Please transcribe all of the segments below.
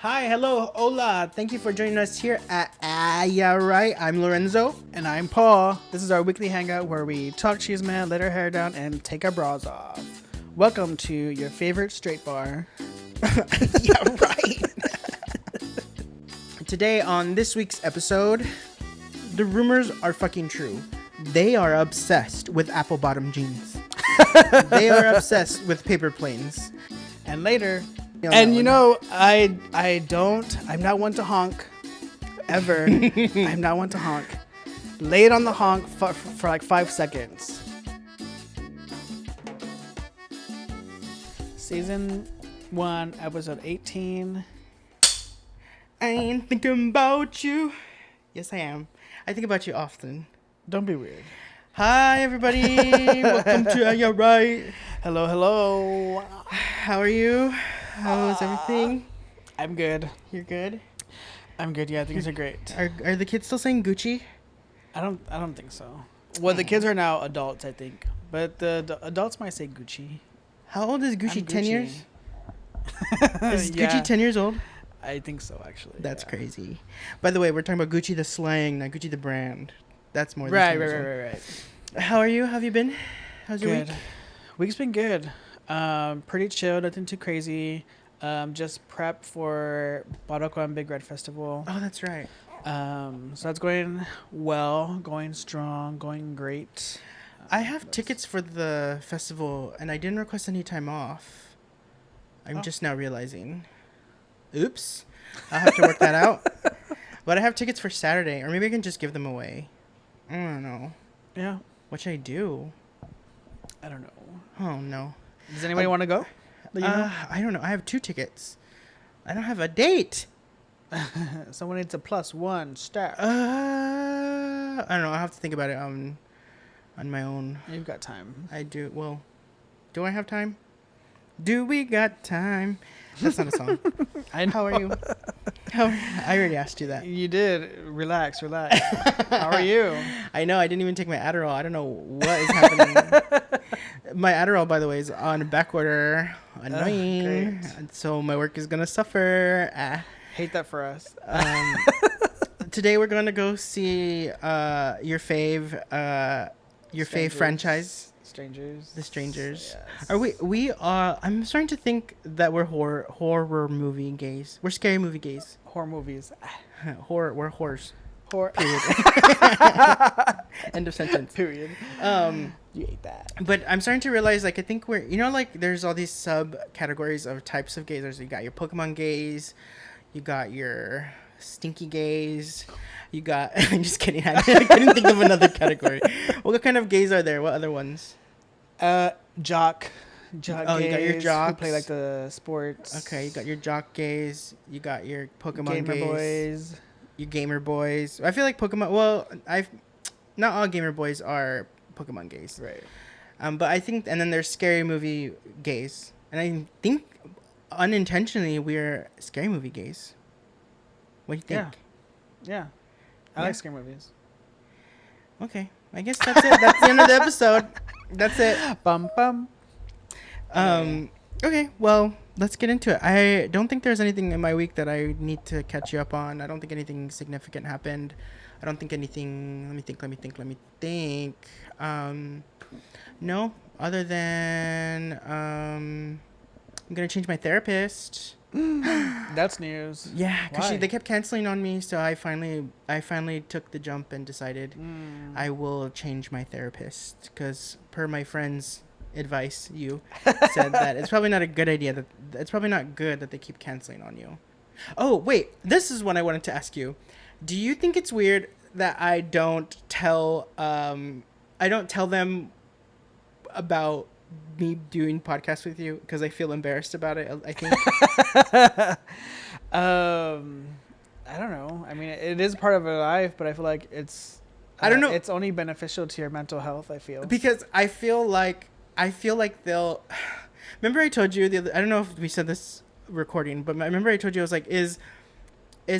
Hi, hello, hola. Thank you for joining us here at Yeah Right. I'm Lorenzo. And I'm Paul. This is our weekly hangout where we talk cheese man, let our hair down, and take our bras off. Welcome to your favorite straight bar. Yeah, right. Today on this week's episode, the rumors are fucking true. They are obsessed with apple bottom jeans. They are obsessed with paper planes. And later, I'm not one to honk. Ever. I'm not one to honk. Lay it on the honk for like 5 seconds. Season 1, episode 18. I ain't thinking about you. Yes, I am. I think about you often. Don't be weird. Hi, everybody. Welcome to Yeah Right. Hello, hello. How are you? How's everything? I'm good. You're good? I'm good. Yeah, things are great. Are the kids still saying Gucci? I don't think so. Well, the kids are now adults, I think, but the adults might say Gucci. How old is Gucci? I'm 10 Gucci. years? Is Yeah. Gucci 10 years old? I think so, actually. That's yeah. crazy. By the way, we're talking about Gucci the slang, not Gucci the brand. That's more than Right, 10 right, years right, old. right, right. How are you? How have you been? How's your Good. week? Week's been good. Pretty chill, nothing too crazy. Just prep for Barroco Big Red Festival. Oh, that's right. So that's going well, going strong, going great. I have tickets for the festival, and I didn't request any time off. I'm just now realizing. Oops. I'll have to work that out. But I have tickets for Saturday, or maybe I can just give them away. I don't know. Yeah, What should I do? I don't know. Oh, no. Does anybody want to go? that you know? I don't know. I have 2 tickets. I don't have a date. Someone needs a +1 star. I don't know. I'll have to think about it on my own. You've got time. I do. Well, do I have time? Do we got time? That's not a song. How are you? I already asked you that. You did. Relax. How are you? I know. I didn't even take my Adderall. I don't know what is happening. My Adderall, by the way, is on back order. Annoying. So my work is gonna suffer. Hate that for us. Today we're gonna go see your fave franchise. Strangers. The Strangers. Yes. Are we I'm starting to think that we're horror movie gays. We're scary movie gays. Horror movies. We're whores. Horror. Period. End of sentence. Period. You ate that. But I'm starting to realize, like, I think we're, like, there's all these subcategories of types of gays. You got your Pokemon gays, you got your stinky gays, you got, I'm just kidding, I couldn't think of another category. What kind of gays are there? What other ones? Jock Oh, gays, you got your jocks. who play like the sports. Okay, you got your jock gays, you got your Pokemon gamer gays. boys. Your gamer boys. I feel like Pokemon, well, not all gamer boys are Pokemon gays. Right. But I think, and then there's scary movie gays. And I think unintentionally we're scary movie gays. What do you think? Yeah. I like scary movies. Okay. I guess that's it. That's the end of the episode. That's it. Bum bum. Okay, well, let's get into it. I don't think there's anything in my week that I need to catch you up on. I don't think anything significant happened. I don't think anything. Let me think. No, other than I'm gonna change my therapist. That's news. Yeah, because Why? they kept canceling on me, so I finally took the jump and decided I will change my therapist. Because per my friend's advice, you said that it's probably not a good idea. That it's probably not good that they keep canceling on you. Oh wait, this is what I wanted to ask you. Do you think it's weird that I don't tell them about me doing podcasts with you because I feel embarrassed about it? I think. I don't know. I mean, it is part of our life, but I feel like it's. I don't know. It's only beneficial to your mental health. I feel Because I feel like they'll. Remember, I told you I don't know if we said this recording, but I remember I told you I was like, is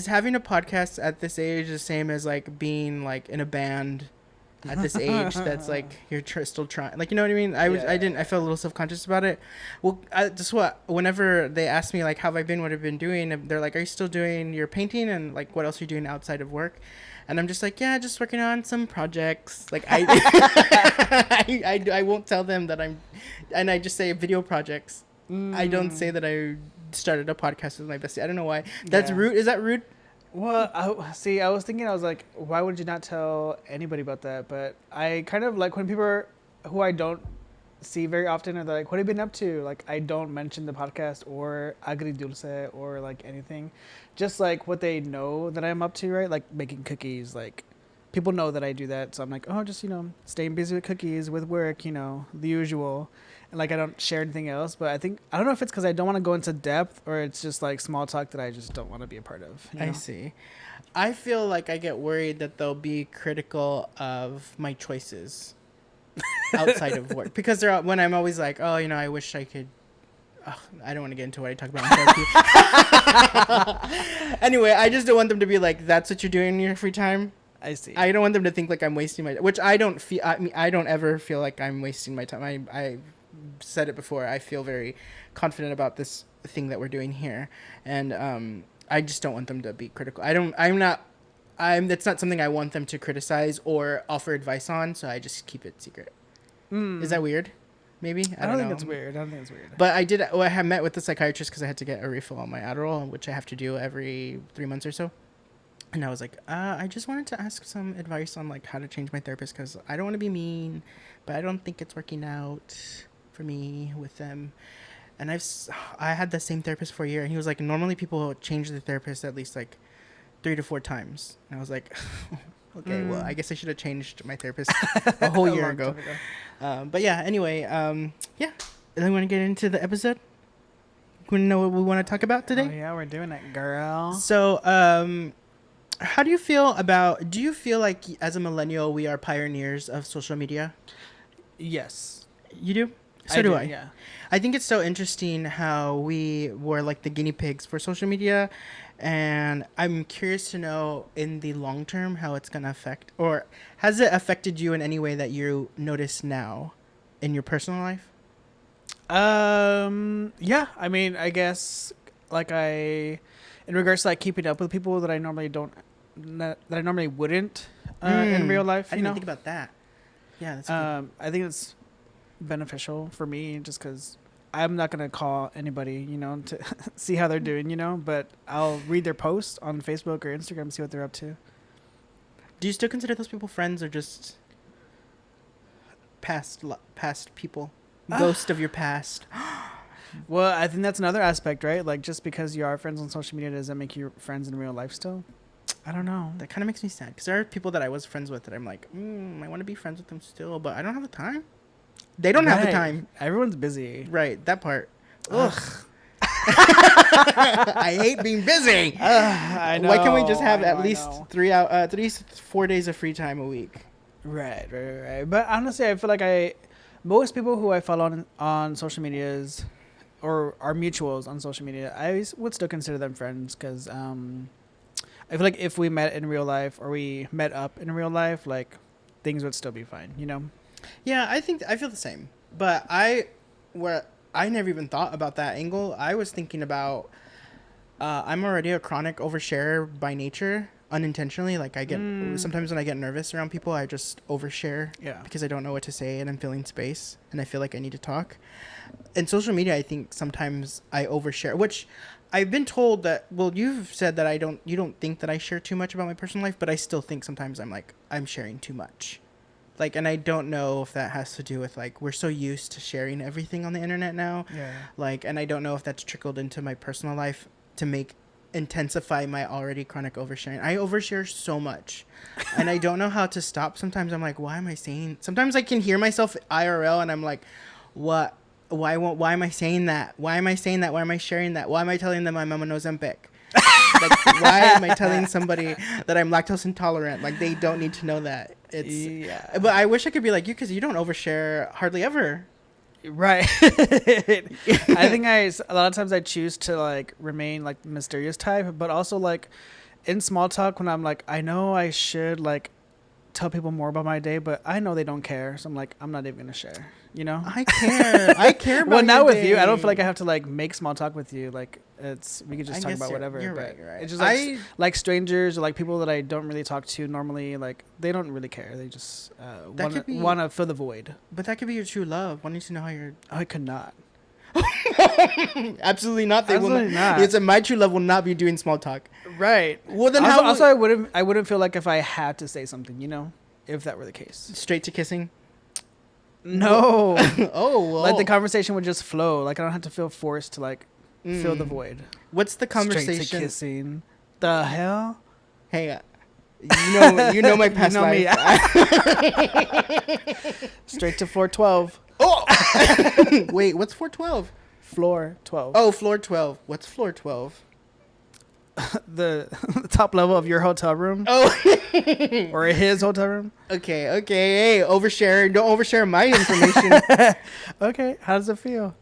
having a podcast at this age the same as like being like in a band at this age that's like you're still trying, like, you know what I mean? I felt a little self-conscious about it. Well, whenever they ask me like how have I been, what I've been doing, and they're like, are you still doing your painting, and like what else are you doing outside of work? And I'm just like, yeah, just working on some projects. Like I won't tell them that and I just say video projects. I don't say that I started a podcast with my bestie. I don't know why. That's rude. Is that rude? Well, I was thinking, I was like, why would you not tell anybody about that? But I kind of like when people who I don't see very often are like, what have you been up to? Like, I don't mention the podcast or agridulce or like anything. Just like what they know that I'm up to, right? Like making cookies. Like people know that I do that. So I'm like, oh, just, staying busy with cookies, with work, the usual. And like I don't share anything else. But I don't know if it's because I don't want to go into depth or it's just like small talk that I just don't want to be a part of. I see. I feel like I get worried that they'll be critical of my choices outside of work, because when I'm always like, oh, I wish I could. I don't want to get into what I talk about in therapy. Anyway, I just don't want them to be like, that's what you're doing in your free time. I see. I don't want them to think like I'm wasting my, which I don't feel. I mean, I don't ever feel like I'm wasting my time. I said it before. I feel very confident about this thing that we're doing here, and I just don't want them to be critical. That's not something I want them to criticize or offer advice on, so I just keep it secret. Is that weird? Maybe? I don't think it's weird. But I have met with the psychiatrist because I had to get a refill on my Adderall, which I have to do every 3 months or so. And I was like, I just wanted to ask some advice on like how to change my therapist, because I don't want to be mean, but I don't think it's working out for me with them. And I had the same therapist for a year, and he was like, normally people change their therapist at least like 3 to 4 times. And I was like, okay, well, I guess I should have changed my therapist a whole year ago. But yeah, anyway, yeah. And then want to get into the episode? Want to know what we want to talk about today? Oh, yeah, we're doing it, girl. So, do you feel like as a millennial, we are pioneers of social media? Yes. You do? So do I. Yeah. I think it's so interesting how we were like the guinea pigs for social media, and I'm curious to know in the long term how it's going to affect, or has it affected you in any way that you notice now in your personal life? Yeah, I mean, I guess like in regards to like keeping up with people that I normally wouldn't in real life. I didn't think about that. Yeah, that's good. I think it's beneficial for me just because I'm not gonna call anybody, to see how they're doing, but I'll read their posts on Facebook or Instagram, see what they're up to. Do you still consider those people friends, or just past people, ghost of your past? Well, I think that's another aspect, right? Like, just because you are friends on social media, does that make you friends in real life still? I don't know. That kind of makes me sad, because there are people that I was friends with that I'm like, I want to be friends with them still, but I don't have the time. They don't have the time. Everyone's busy. Right, that part. Ugh. I hate being busy. I know. Why can't we just have at least 4 days of free time a week? Right. But honestly, I feel like most people who I follow on social medias or are mutuals on social media, I would still consider them friends, because I feel like if we met in real life or we met up in real life, like things would still be fine, Yeah, I feel the same. But I never even thought about that angle. I was thinking about I'm already a chronic oversharer by nature, unintentionally. Like I get sometimes when I get nervous around people, I just overshare because I don't know what to say and I'm filling space and I feel like I need to talk. In social media, I think sometimes I overshare, which I've been told that, well, you've said that you don't think that I share too much about my personal life, but I still think sometimes I'm sharing too much. Like, and I don't know if that has to do with, like, we're so used to sharing everything on the internet now. Yeah. Like, and I don't know if that's trickled into my personal life to intensify my already chronic oversharing. I overshare so much and I don't know how to stop. Sometimes I'm like, sometimes I can hear myself IRL and I'm like, what? Why am I saying that? Why am I saying that? Why am I sharing that? Why am I telling them I'm on Ozempic? Like, why am I telling somebody that I'm lactose intolerant? Like, they don't need to know that. But I wish I could be like you, because you don't overshare hardly ever. Right. I think a lot of times I choose to like remain like the mysterious type, but also like in small talk when I'm like, I know I should like tell people more about my day, but I know they don't care, so I'm like, I'm not even gonna share. You know? I care. I care about well, now your with you, I don't day. feel like I have to like make small talk with you. Like we could just I talk guess about whatever. You're but right. You're right. It's just like strangers or like people that I don't really talk to normally. Like they don't really care. They just want to fill the void. But that could be your true love. Wanting to know how you're. Oh, I could not. Absolutely not. They Absolutely will not. It's a my true love will not be doing small talk. Right. Well, then also I wouldn't feel like if I had to say something, you know, if that were the case. Straight to kissing. No. Oh, well. Like the conversation would just flow. Like I don't have to feel forced to like fill the void. What's the conversation? Straight to kissing. The hell? Hey, you know my past life. Straight to floor 12. Oh, wait, what's floor 12? Floor 12. Oh, floor 12. What's floor 12? the top level of your hotel room. Oh, or his hotel room. Okay. Hey, overshare. Don't overshare my information. Okay, how does it feel?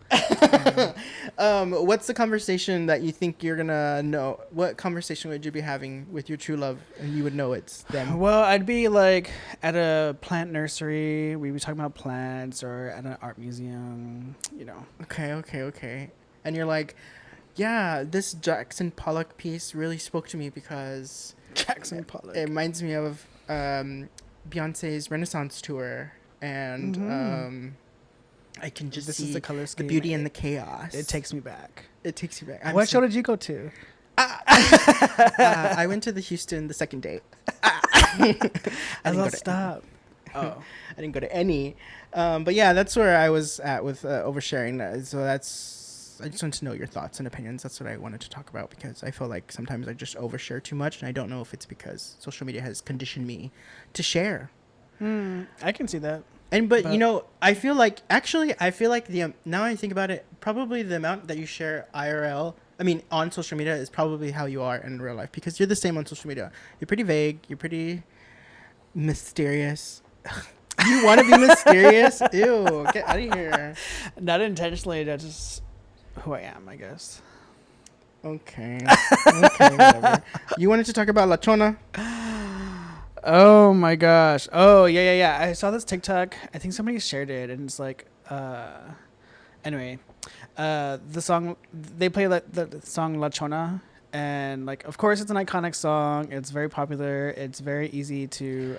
What's the conversation that you think you're gonna know? What conversation would you be having with your true love, and you would know it's them? Well, I'd be like at a plant nursery. We'd be talking about plants, or at an art museum. You know. Okay. And you're like, yeah, this Jackson Pollock piece really spoke to me because Jackson Pollock. It reminds me of Beyonce's Renaissance tour, and I can just this see is the color scheme. The beauty and the chaos. It takes me back. It takes you back. What show did you go to? I went to the Houston the second date. Stop. Oh, I didn't go to any. But yeah, that's where I was at with oversharing. So I just want to know your thoughts and opinions. That's what I wanted to talk about because I feel like sometimes I just overshare too much, and I don't know if it's because social media has conditioned me to share. I can see that. But you know, I feel like now I think about it, probably the amount that you share on social media is probably how you are in real life because you're the same on social media. You're pretty vague. You're pretty mysterious. You want to be mysterious? Ew, get out of here. Not intentionally, that's just who I am, I guess. Okay, whatever. You wanted to talk about La Chona? Oh my gosh. Oh, yeah. I saw this TikTok. I think somebody shared it, and it's like, anyway, the song, they play the song La Chona, and like, of course, it's an iconic song. It's very popular. It's very easy to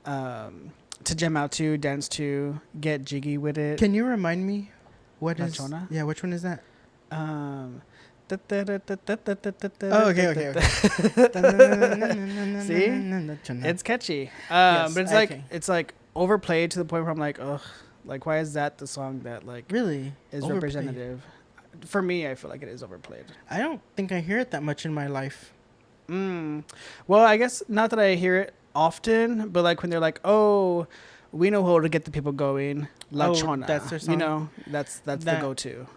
jam out to, dance to, get jiggy with it. Can you remind me what La is? Chona? Yeah, which one is that? Oh, okay. See? It's catchy. Yes, but it's like overplayed to the point where I'm like, ugh, like why is that the song that like really is overplayed. representative? For me, I feel like it is overplayed. I don't think I hear it that much in my life. Well, I guess not that I hear it often, but like when they're like, oh, we know how to get the people going. La Chona. That's their song. You know, that's the go-to.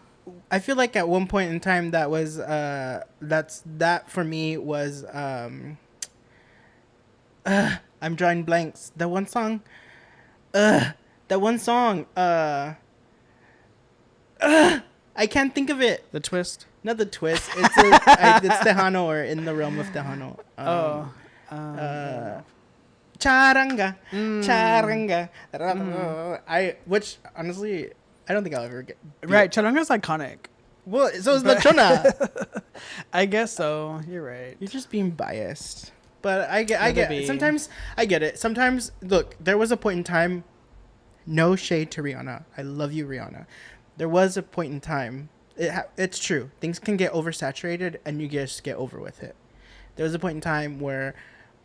I feel like at one point in time that was that for me was I'm drawing blanks. That one song. I can't think of it. The twist. Not the twist. It's it's Tejano or In the Realm of Tejano. Charanga. Which honestly I don't think I'll ever get. Right, charanga's iconic. Well, so is La Chona. I guess so. You're right. You're just being biased. But I get it. Sometimes I get it. Sometimes, look, there was a point in time, no shade to Rihanna. I love you, Rihanna. There was a point in time, it's true. Things can get oversaturated and you just get over with it. There was a point in time where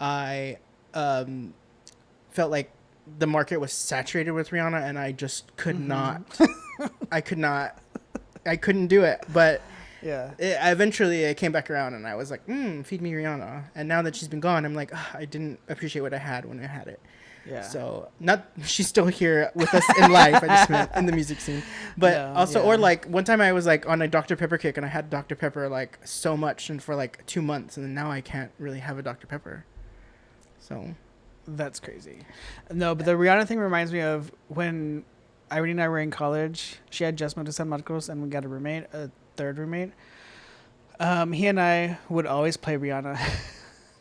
I felt like the market was saturated with Rihanna and I just could not. I couldn't do it. But yeah, eventually I came back around and I was like, feed me Rihanna. And now that she's been gone, I'm like, I didn't appreciate what I had when I had it. Yeah. So she's still here with us in life. I just meant in the music scene. But or like one time I was like on a Dr. Pepper kick and I had Dr. Pepper like so much and for like 2 months and now I can't really have a Dr. Pepper. So that's crazy. No, but the Rihanna thing reminds me of when Irene and I were in college. She had just moved to San Marcos and we got a third roommate. He and I would always play Rihanna.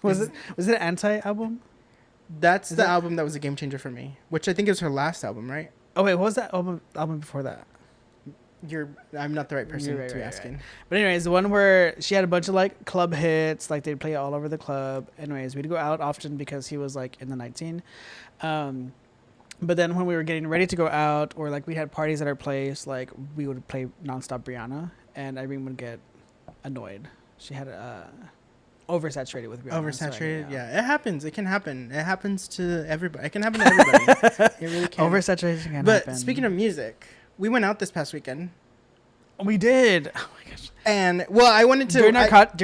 Was it an Anti album? That's the album that was a game changer for me, which I think is her last album, right? Oh wait, what was that album before that? I'm not the right person Right, to be asking. Right. But anyways, the one where she had a bunch of like club hits, like they'd play it all over the club. Anyways, we'd go out often because he was like in the 19. But then when we were getting ready to go out, or like we had parties at our place, like we would play nonstop Brianna, and Irene would get annoyed. She had oversaturated with Brianna. Oversaturated, yeah. It happens. It can happen. It happens to everybody. It can happen to everybody. It really can. Oversaturation can happen. But speaking of music, we went out this past weekend. We did. Oh my gosh. And well, I wanted to during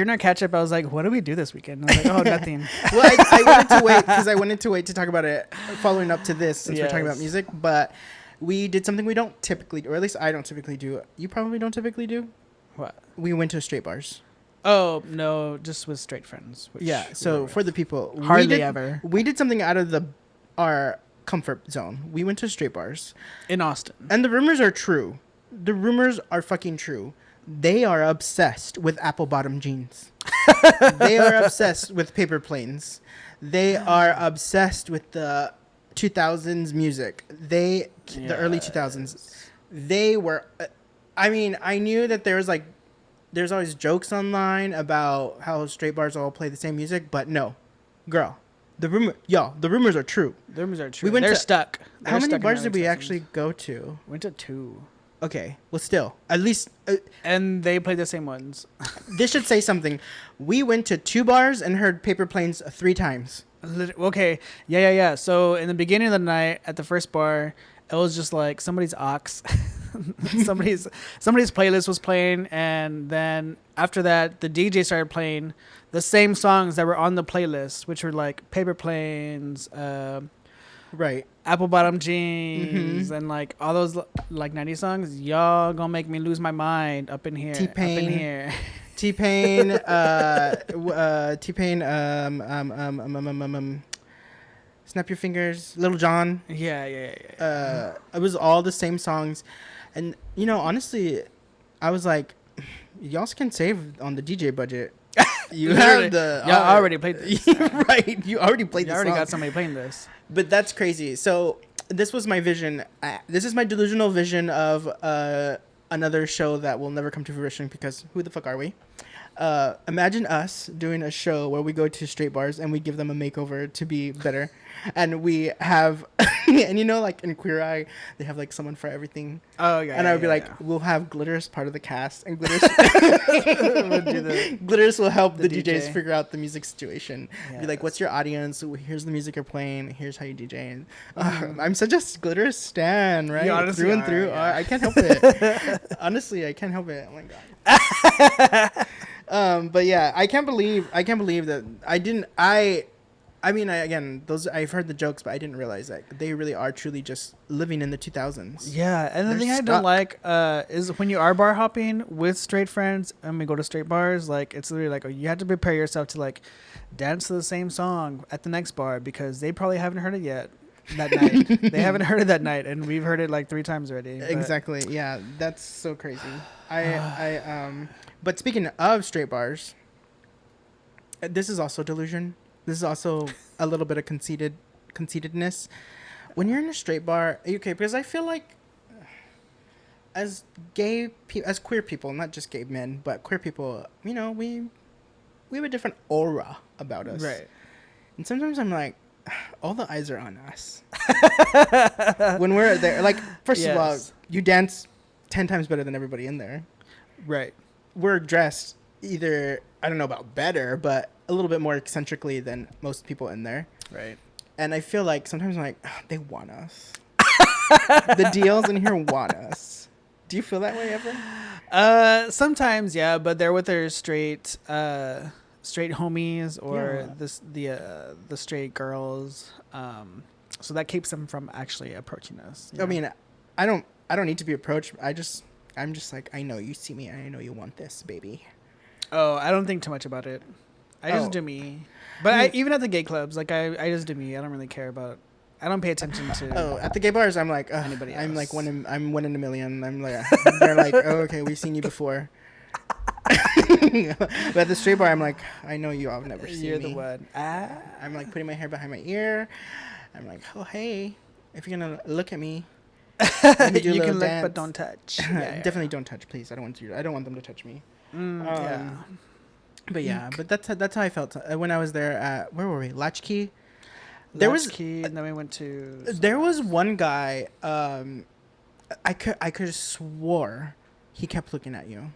our catch up. I was like, "What do we do this weekend?" I was like, "Oh, nothing." Well, I wanted to wait because I wanted to wait to talk about it following up to this since we're talking about music. But we did something we don't typically do, or at least I don't typically do. You probably don't typically do. What? We went to straight bars. Oh no, just with straight friends. Yeah. So for the people, ever. We did something out of our comfort zone. We went to straight bars in Austin, and the rumors are true. The rumors are fucking true. They are obsessed with apple bottom jeans. They are obsessed with paper planes. They are obsessed with the 2000s music. The early 2000s. They were. I mean, I knew that there's always jokes online about how straight bars all play the same music, but no, girl, the rumors are true. The rumors are true. They're stuck. How many bars did we actually go to? Went to 2. Okay, well, still, at least... and they played the same ones. This should say something. We went to 2 bars and heard Paper Planes 3 times. Okay, yeah. So in the beginning of the night, at the first bar, it was just like somebody's aux. somebody's playlist was playing, and then after that, the DJ started playing the same songs that were on the playlist, which were like Paper Planes, right, Apple Bottom Jeans, and like all those like 90s songs. Y'all gonna make me lose my mind up in here. T-Pain, Snap Your Fingers, Little John. Yeah. It was all the same songs, and honestly, I was like, y'all can save on the DJ budget. You have y'all already played this. Right, you already played this. You already got somebody playing this. But that's crazy. So this was my vision. This is my delusional vision of another show that will never come to fruition because who the fuck are we? Imagine us doing a show where we go to straight bars and we give them a makeover to be better. And we have, and like in Queer Eye, they have like someone for everything. Oh, yeah. And I would be like, we'll have Glitter as part of the cast, and Glitters, Glitters will help the DJs figure out the music situation. Yes. Be like, what's your audience? Here's the music you're playing. Here's how you DJ. And, I'm such a Glitter stan, right? Through and through. Yeah. I can't help it. Honestly, I can't help it. Oh my god. But yeah, I can't believe that I mean, I've heard the jokes, but I didn't realize that they really are truly just living in the 2000s. Yeah, and the thing I don't like is when you are bar hopping with straight friends and we go to straight bars, like it's literally like you have to prepare yourself to like dance to the same song at the next bar because they probably haven't heard it yet that night. They haven't heard it that night, and we've heard it like 3 times already. Exactly. Yeah, that's so crazy. But speaking of straight bars, this is also delusion. This is also a little bit of conceitedness. When you're in a straight bar, okay, because I feel like as queer people, not just gay men, but queer people, we have a different aura about us. Right. And sometimes I'm like, all the eyes are on us. When we're there, like, first of all, you dance 10 times better than everybody in there. Right. We're dressed either, I don't know about better, but a little bit more eccentrically than most people in there. Right. And I feel like sometimes I'm like, they want us. The deals in here want us. Do you feel that way ever? Sometimes, yeah, but they're with their straight homies or the straight girls. So that keeps them from actually approaching us. I mean, I don't need to be approached. I'm just like, I know you see me and I know you want this, baby. Oh, I don't think too much about it. I just do me. But even at the gay clubs, like I just do me. I don't really care about. I don't pay attention to. Oh, at the gay bars, I'm like anybody else. I'm like I'm one in a million. I'm like they're like, oh, okay, we've seen you before. But at the straight bar, I'm like, I know you all have never seen You're me. the one. I'm like putting my hair behind my ear. I'm like, oh hey, if you're gonna look at me, let me do a You little can look, dance. but don't touch. Yeah, Definitely don't touch, please. I don't want them to touch me. yeah. But yeah, but that's how I felt when I was there at, where were we? Latchkey. Latchkey, and then we went to. There was one guy. I could have swore he kept looking at you.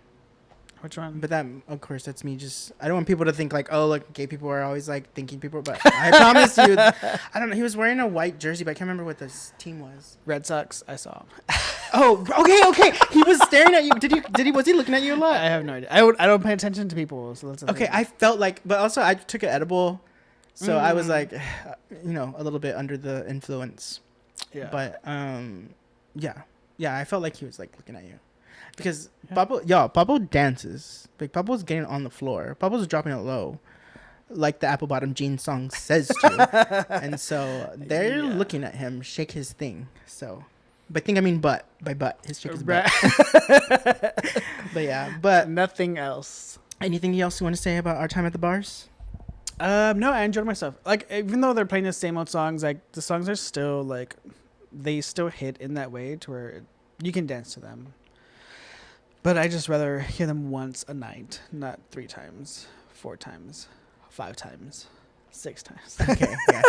Which one? But that, of course, that's me. Just I don't want people to think like, oh, look, gay people are always like thinking people. But I promise you, I don't know. He was wearing a white jersey, but I can't remember what this team was. Red Sox. I saw him. Oh, okay. He was staring at you. Was he looking at you a lot? I have no idea. I don't pay attention to people, so that's Okay. I felt like, but also I took an edible, so I was like, a little bit under the influence. Yeah. But yeah. I felt like he was like looking at you. Because Pablo dances. Like Pablo's getting on the floor. Pablo's dropping it low, like the Apple Bottom Jeans song says to. And so they're looking at him shake his thing. So, by thing I mean butt. By butt, his shake his butt. But yeah, but nothing else. Anything else you want to say about our time at the bars? No, I enjoyed myself. Like even though they're playing the same old songs, like the songs are still like they still hit in that way to where you can dance to them. But I just rather hear them once a night, not 3 times, 4 times, 5 times, 6 times. Okay, yeah.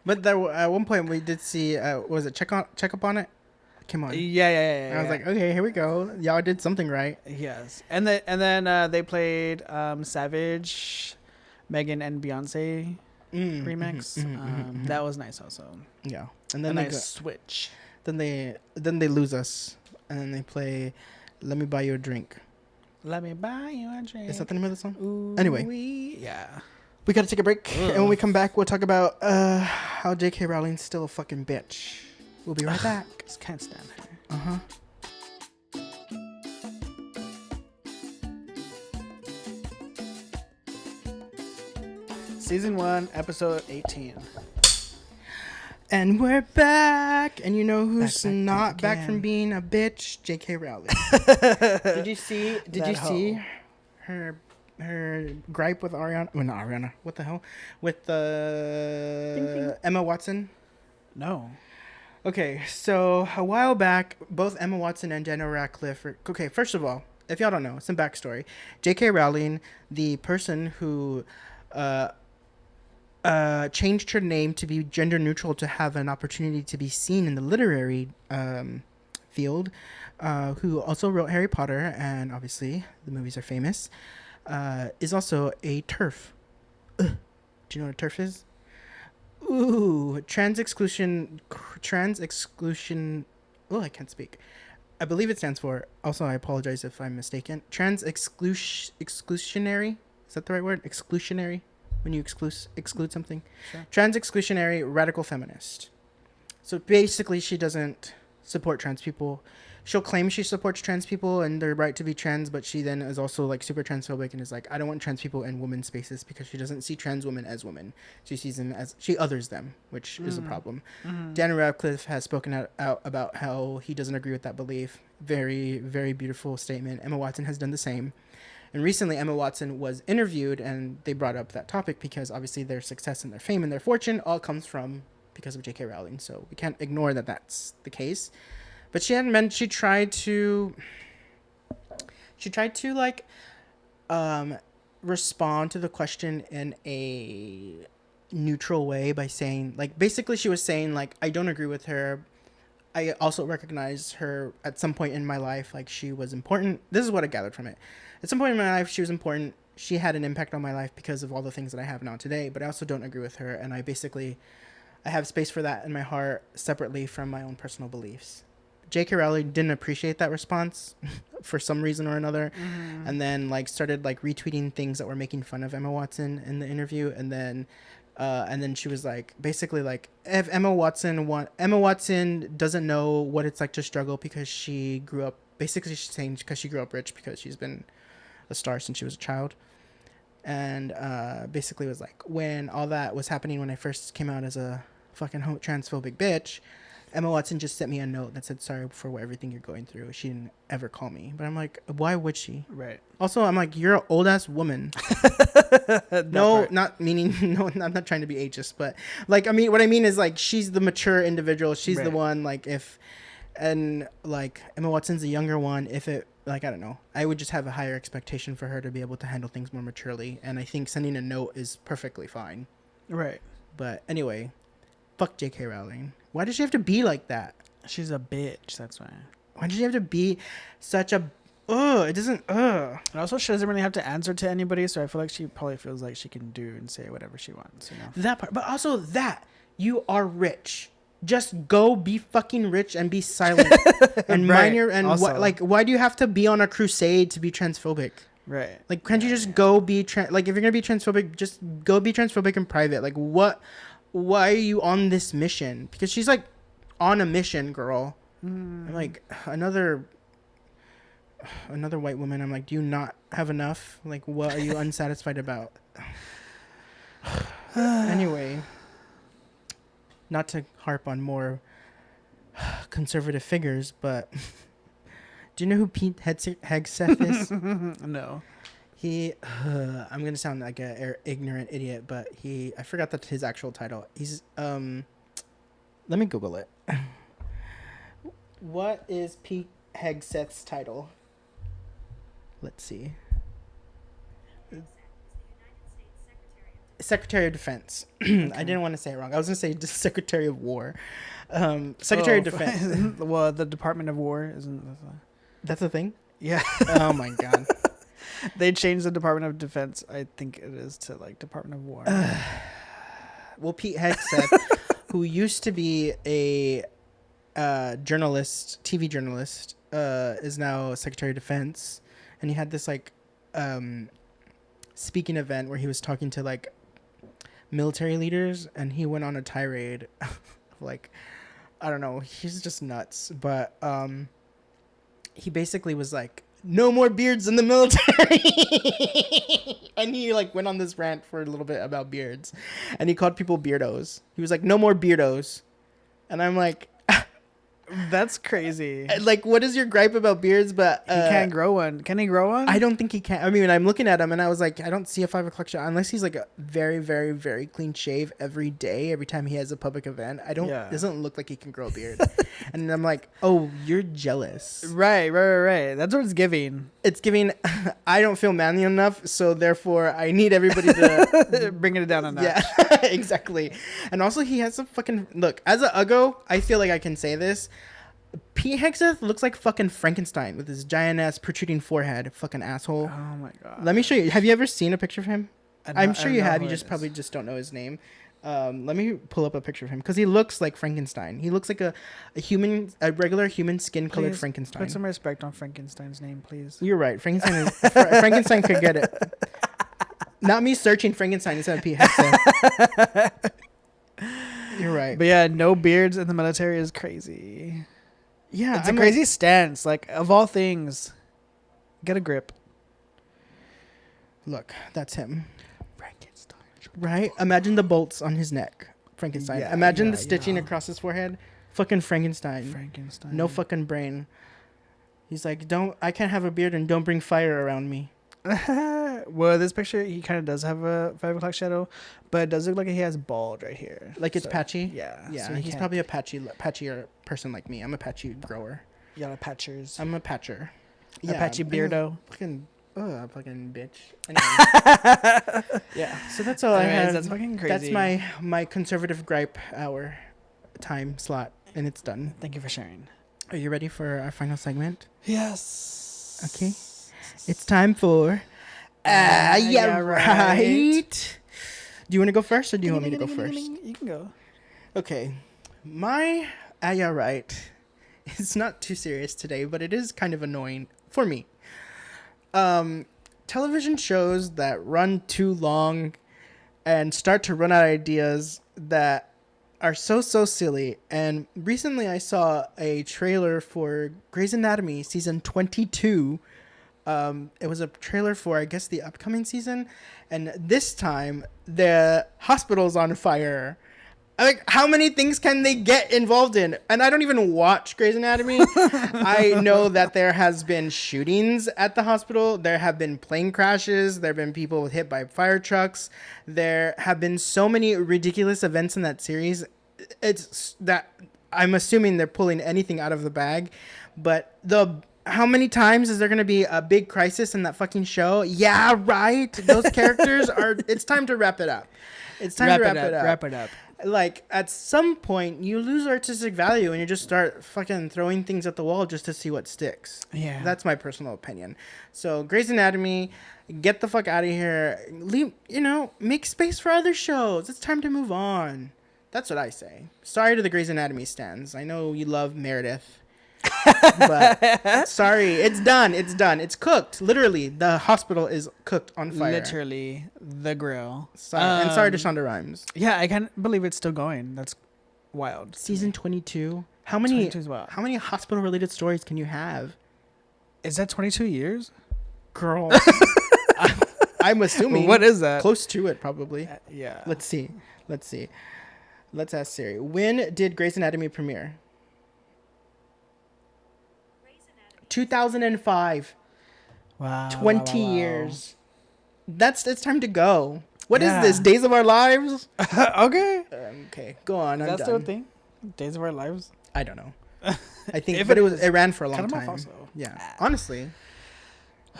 But there, at one point we did see, was it Check Up On It? Come on. Yeah. I was like, okay, here we go. Y'all did something right. Yes, and then they played Savage, Megan and Beyonce remix. That was nice also. Yeah, and then they switch. Then they lose us, and then they play "Let Me Buy You a Drink." Let me buy you a drink. Is that the name of the song? Ooh, anyway, we gotta take a break, and when we come back, we'll talk about how J.K. Rowling's still a fucking bitch. We'll be right back. Just can't stand her. Season 1, episode 18. And we're back. And you know who's not back from being a bitch? J.K. Rowling. Did you see her gripe with Ariana? Well, not Ariana. What the hell? With Emma Watson? No. Okay, so a while back, both Emma Watson and Daniel Radcliffe. Okay, first of all, if y'all don't know, some backstory. J.K. Rowling, the person who changed her name to be gender neutral to have an opportunity to be seen in the literary field, who also wrote Harry Potter, and obviously the movies are famous, is also a TERF. Do you know what a TERF is? Ooh, trans exclusion. Oh, I can't speak. I believe it stands for. Also, I apologize if I'm mistaken. Exclusionary. Is that the right word? Exclusionary. When you exclude something. Sure. Trans exclusionary radical feminist. So basically, she doesn't support trans people. She'll claim she supports trans people and their right to be trans, but she then is also like super transphobic and is like, I don't want trans people in women's spaces because she doesn't see trans women as women. She sees them as, she others them, which is a problem. Daniel Radcliffe has spoken out about how he doesn't agree with that belief. Very, very beautiful statement. Emma Watson has done the same. And recently, Emma Watson was interviewed, and they brought up that topic because obviously their success and their fame and their fortune all comes from because of J.K. Rowling. So we can't ignore that that's the case. But she tried to like respond to the question in a neutral way by saying, like, basically she was saying, like, I don't agree with her. I also recognize her at some point in my life, like, she was important. This is what I gathered from it. At some point in my life, she was important. She had an impact on my life because of all the things that I have now today, but I also don't agree with her, and I have space for that in my heart separately from my own personal beliefs. J.K. Rowling didn't appreciate that response for some reason or another, and then like started like retweeting things that were making fun of Emma Watson in the interview, and then she was like, basically like, if Emma Watson doesn't know what it's like to struggle because she grew up, basically she's saying because she grew up rich because she's been a star since she was a child, and basically was like, when all that was happening when I first came out as a fucking transphobic bitch, Emma Watson just sent me a note that said sorry for everything you're going through. She didn't ever call me, but I'm like, why would she? Right. Also, I'm like, you're an old ass woman. No, not meaning no. I'm not trying to be ageist, but like, I mean, what I mean is like, she's the mature individual. She's the one. Like, if and like Emma Watson's the younger one. If it like, I don't know, I would just have a higher expectation for her to be able to handle things more maturely. And I think sending a note is perfectly fine. Right. But anyway, fuck J.K. Rowling. Why does she have to be like that? She's a bitch. That's why. Why does she have to be such a? It doesn't. And also, she doesn't really have to answer to anybody, so I feel like she probably feels like she can do and say whatever she wants. You know. That part, but also that you are rich. Just go be fucking rich and be silent and Right. mind your and why do you have to be on a crusade to be transphobic? Right. Like, can't you just go be like, if you're gonna be transphobic, just go be transphobic in private. Like, what? Why are you on this mission? Because she's like on a mission, girl. I'm like, another white woman. I'm like, do you not have enough? Like, what are you unsatisfied about? Anyway, not to harp on more conservative figures, but do you know who Pete Hegseth is? No. He, I'm gonna sound like a ignorant idiot, but I forgot that his actual title. He's, let me Google it. What is Pete Hegseth's title? Let's see. Secretary of Defense. Okay. I didn't want to say it wrong. I was gonna say just Secretary of War. Secretary of Defense. Well, the Department of War isn't. That's a thing. Yeah. Oh my god. They changed the Department of Defense. I think it is to like Department of War. Well, Pete Hegseth, who used to be a journalist, TV journalist, is now Secretary of Defense, and he had this like speaking event where he was talking to like military leaders, and he went on a tirade like, I don't know, he's just nuts, but he basically was like, no more beards in the military. And he like went on this rant for a little bit about beards, and he called people beardos. He was like, no more beardos. And I'm like, that's crazy. Like, what is your gripe about beards? But he can't grow one. Can he grow one? I don't think he can. I mean, I'm looking at him and I was like, I don't see a 5 o'clock shot unless he's like a very, very, very clean shave every day, every time he has a public event. Doesn't look like he can grow a beard. And I'm like, oh, you're jealous. Right. That's what it's giving. It's giving, I don't feel manly enough, so therefore I need everybody to bring it down a notch. Yeah, exactly. And also he has a fucking, look, as a Uggo, I feel like I can say this. Pete Hegseth looks like fucking Frankenstein with his giant ass protruding forehead. Fucking asshole. Oh my god. Let me show you. Have you ever seen a picture of him? I'm sure you have. You just probably just don't know his name. Let me pull up a picture of him because he looks like Frankenstein. He looks like a regular human skin colored Frankenstein. Put some respect on Frankenstein's name, please. You're right. Frankenstein could get it. Not me searching Frankenstein instead of Pete Hegseth. You're right. But yeah, no beards in the military is crazy. Yeah, it's a crazy stance. Like, of all things, get a grip. Look, that's him. Frankenstein. Right? Imagine the bolts on his neck. Frankenstein. Yeah, Imagine the stitching across his forehead. Fucking Frankenstein. No fucking brain. He's like, I can't have a beard and don't bring fire around me. Well, this picture, he kind of does have a 5 o'clock shadow, but it does look like he has bald right here. Like it's patchy? Yeah. Yeah, so he's probably a patchier person like me. I'm a patchy grower. Y'all are patchers. I'm a patcher. Yeah, a patchy beardo. Fucking bitch. Anyway. Yeah, so that's all I have. That's fucking crazy. That's my conservative gripe hour time slot, and it's done. Thank you for sharing. Are you ready for our final segment? Yes. Okay. It's time for yeah, right. Do you want to go first, or do you want me to go first? You can go. Okay. My yeah, right. It's not too serious today, but it is kind of annoying for me. Television shows that run too long and start to run out of ideas that are so silly. And recently I saw a trailer for Grey's Anatomy season 22. It was a trailer for, I guess, the upcoming season. And this time, the hospital's on fire. Like, how many things can they get involved in? And I don't even watch Grey's Anatomy. I know that there has been shootings at the hospital. There have been plane crashes. There have been people hit by fire trucks. There have been so many ridiculous events in that series. It's that I'm assuming they're pulling anything out of the bag. But how many times is there going to be a big crisis in that fucking show? Yeah, right. Those characters it's time to wrap it up. It's time to wrap it up. Wrap it up. Like, at some point, you lose artistic value and you just start fucking throwing things at the wall just to see what sticks. Yeah. That's my personal opinion. So, Grey's Anatomy, get the fuck out of here. Leave, make space for other shows. It's time to move on. That's what I say. Sorry to the Grey's Anatomy stans. I know you love Meredith. But sorry, it's done. It's cooked. Literally, the hospital is cooked on fire. Literally, the grill. Sorry, sorry to Shonda Rhimes. Yeah, I can't believe it's still going. That's wild. Season 22. How many 22 is wild. How many hospital related stories can you have? Is that 22 years? Girl. I'm assuming. What is that? Close to it, probably. Yeah. Let's see. Let's ask Siri. When did Grey's Anatomy premiere? 2005. Wow. 20 wow. years. It's time to go. What is this? Days of Our Lives? Okay. Okay, go on. Is I'm that still a done. thing? Days of Our Lives? I don't know. I think, If but it it ran for a long cut 'em off time. also. Yeah, honestly.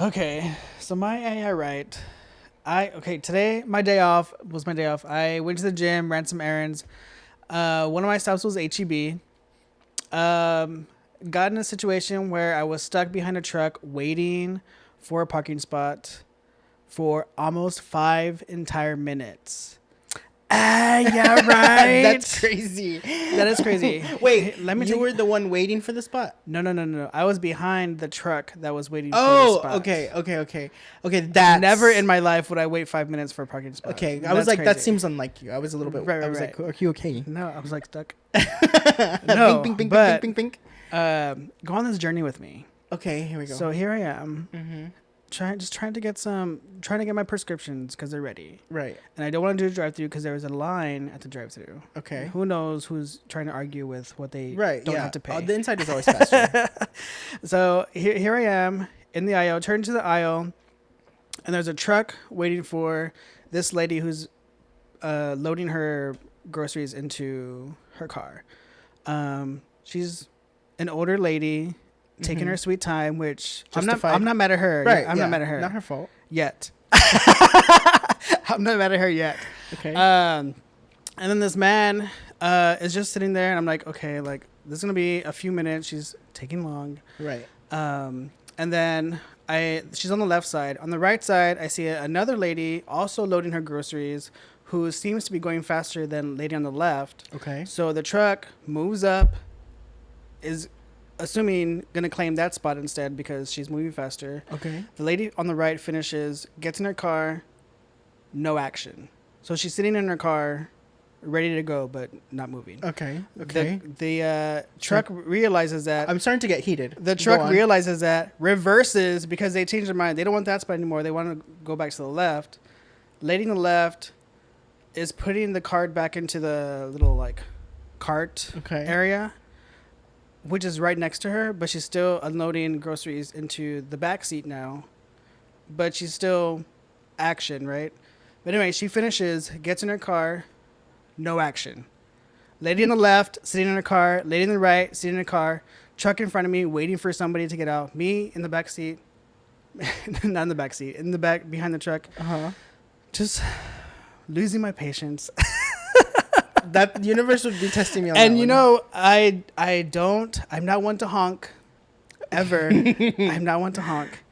Okay, so my AI right. Today my day off. I went to the gym, ran some errands. One of my stops was HEB. Got in a situation where I was stuck behind a truck waiting for a parking spot for almost 5 entire minutes. Yeah, right. That's crazy. That is crazy. Wait, You were the one waiting for the spot? No. I was behind the truck that was waiting for the spot. Okay, that's... Never in my life would I wait 5 minutes for a parking spot. Okay, I was like, that seems unlike you. I was a little bit... Right, I was right. like, are you okay? No, I was like stuck. No, bing, bing, but- bing, bing, bing. Go on this journey with me. Okay, here we go. So here I am, Mm-hmm. trying to get my prescriptions because they're ready. Right. And I don't want to do a drive-through because there was a line at the drive-through. Okay. Who knows who's trying to argue with what they don't have to pay. The inside is always faster. So here I am in the aisle, turn to the aisle, and there's a truck waiting for this lady who's loading her groceries into her car. She's an older lady taking her sweet time, which I'm not mad at her. Right. I'm not mad at her. Not her fault. Yet. I'm not mad at her yet. Okay. And then this man is just sitting there, and I'm like, okay, like this is gonna be a few minutes. She's taking long. Right. And then she's on the left side. On the right side, I see another lady also loading her groceries, who seems to be going faster than lady on the left. Okay. So the truck moves up, is assuming gonna claim that spot instead because she's moving faster. Okay. The lady on the right finishes, gets in her car, no action. So she's sitting in her car, ready to go, but not moving. Okay. The truck realizes that. I'm starting to get heated. The truck realizes that, reverses because they changed their mind. They don't want that spot anymore. They want to go back to the left. Lady on the left is putting the cart back into the little like cart area, which is right next to her, but she's still unloading groceries into the back seat now. But she's still action, right? But anyway, she finishes, gets in her car, no action. Lady on the left, sitting in her car. Lady on the right, sitting in her car. Truck in front of me, waiting for somebody to get out. Me in the back seat. Not in the back seat. In the back, behind the truck. Uh-huh. Just losing my patience. That universe would be testing me on and that you one. know, I'm not one to honk. Ever. I'm not one to honk.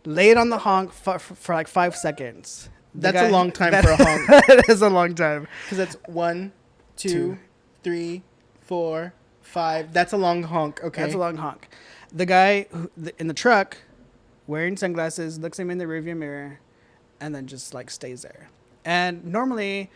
Lay it on the honk for like 5 seconds. That's a long time for a honk. That is a long time. Because that's 1, 2, 3, 4, 5. That's a long honk. Okay. That's a long honk. The guy in the truck, wearing sunglasses, looks him in the rearview mirror, and then just like stays there. And normally,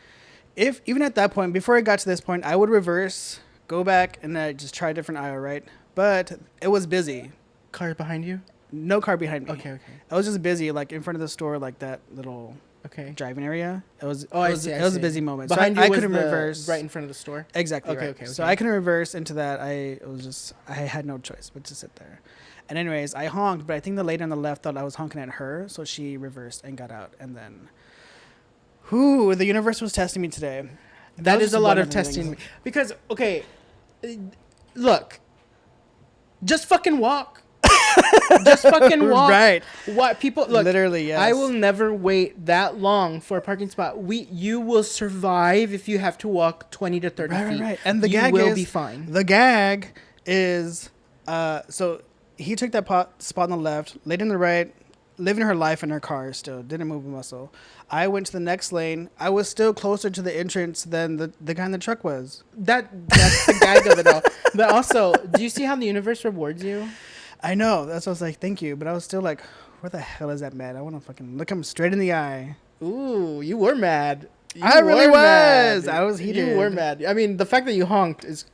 even at that point, before I got to this point, I would reverse, go back, and just try a different aisle, right? But it was busy. Car behind you? no car behind me. Okay. I was just busy, like in front of the store, like that little Okay. driving area. It was. Oh, it was a busy moment. Behind so you I was couldn't reverse. right in front of the store. Exactly. Okay, Right. okay, So okay. I couldn't reverse into that. I had no choice but to sit there. And anyways, I honked, but I think the lady on the left thought I was honking at her, so she reversed and got out. And then, the universe was testing me today. That is just a lot one of the testing things. me. Because, okay, look, just fucking walk. Just fucking walk. Right. What people look? Literally, yes. I will never wait that long for a parking spot. You will survive if you have to walk 20 to 30 feet. Right. And the you gag will is, be fine. The gag is, so he took that spot on the left, laid on the right, living her life in her car still, didn't move a muscle. I went to the next lane. I was still closer to the entrance than the guy in the truck was. That's the gag of it all. But also, do you see how the universe rewards you? I know. That's what I was like, thank you. But I was still like, where the hell is that man? I want to fucking look him straight in the eye. Ooh, you were mad. I really was. Mad. I was heated. You were mad. I mean, the fact that you honked is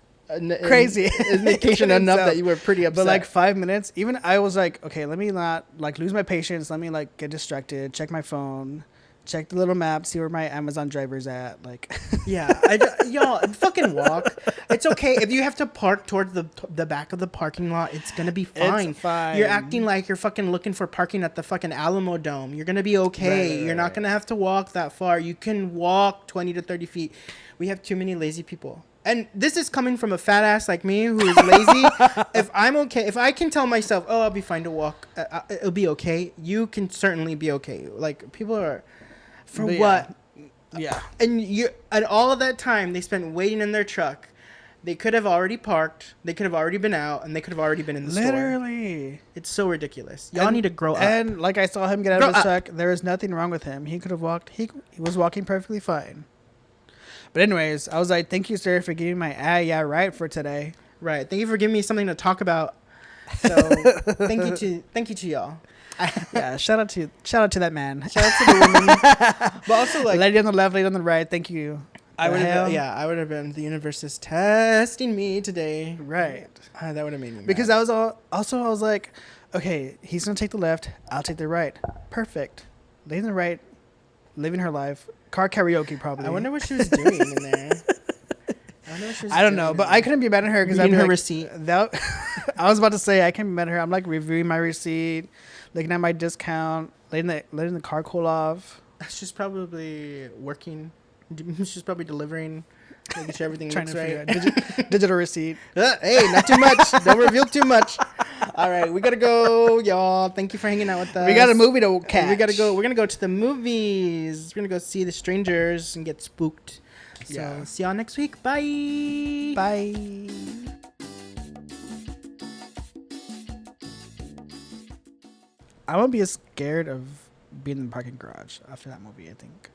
crazy. Is indication enough that you were pretty upset. But like 5 minutes, even I was like, okay, let me not like lose my patience. Let me like get distracted, check my phone, check the little map, see where my Amazon driver's at. Like, yeah, y'all fucking walk. It's okay if you have to park towards the back of the parking lot. It's gonna be fine. It's fine. You're acting like you're fucking looking for parking at the fucking Alamo Dome. You're gonna be okay. Right. You're not gonna have to walk that far. You can walk 20 to 30 feet. We have too many lazy people. And this is coming from a fat ass like me who is lazy. If I'm okay, if I can tell myself, oh, I'll be fine to walk, it'll be okay. You can certainly be okay. Like, people are, for But what? Yeah. And all of that time they spent waiting in their truck. They could have already parked. They could have already been out, and they could have already been in the store. Literally. It's so ridiculous. Y'all need to grow up. And like I saw him get out of his truck. There is nothing wrong with him. He could have walked. He was walking perfectly fine. But anyways, I was like, thank you, sir, for giving my yeah right for today. Right. Thank you for giving me something to talk about. So thank you to y'all. Yeah, shout out to that man. Shout out to the woman. But also, like, lady on the left, lady on the right. Thank you. I would have been. The universe is testing me today. Right. That would have made me mad. Because I was like, okay, he's gonna take the left. I'll take the right. Perfect. Lady on the right, living her life. Car karaoke probably. I wonder what she was doing in there. I don't know, but I couldn't be mad at her because I'm her like, receipt. I was about to say I can't be mad at her. I'm like reviewing my receipt, looking at my discount, letting the car cool off. She's probably working. She's probably delivering, making sure everything Trying looks to right. figure out digital receipt. Hey, not too much. Don't reveal too much. All right, we gotta go, y'all. Thank you for hanging out with us. We got a movie to catch. We gotta go. We're gonna go to the movies. We're gonna go see The Strangers and get spooked. So see y'all next week. Bye. Bye. I won't be as scared of being in the parking garage after that movie, I think.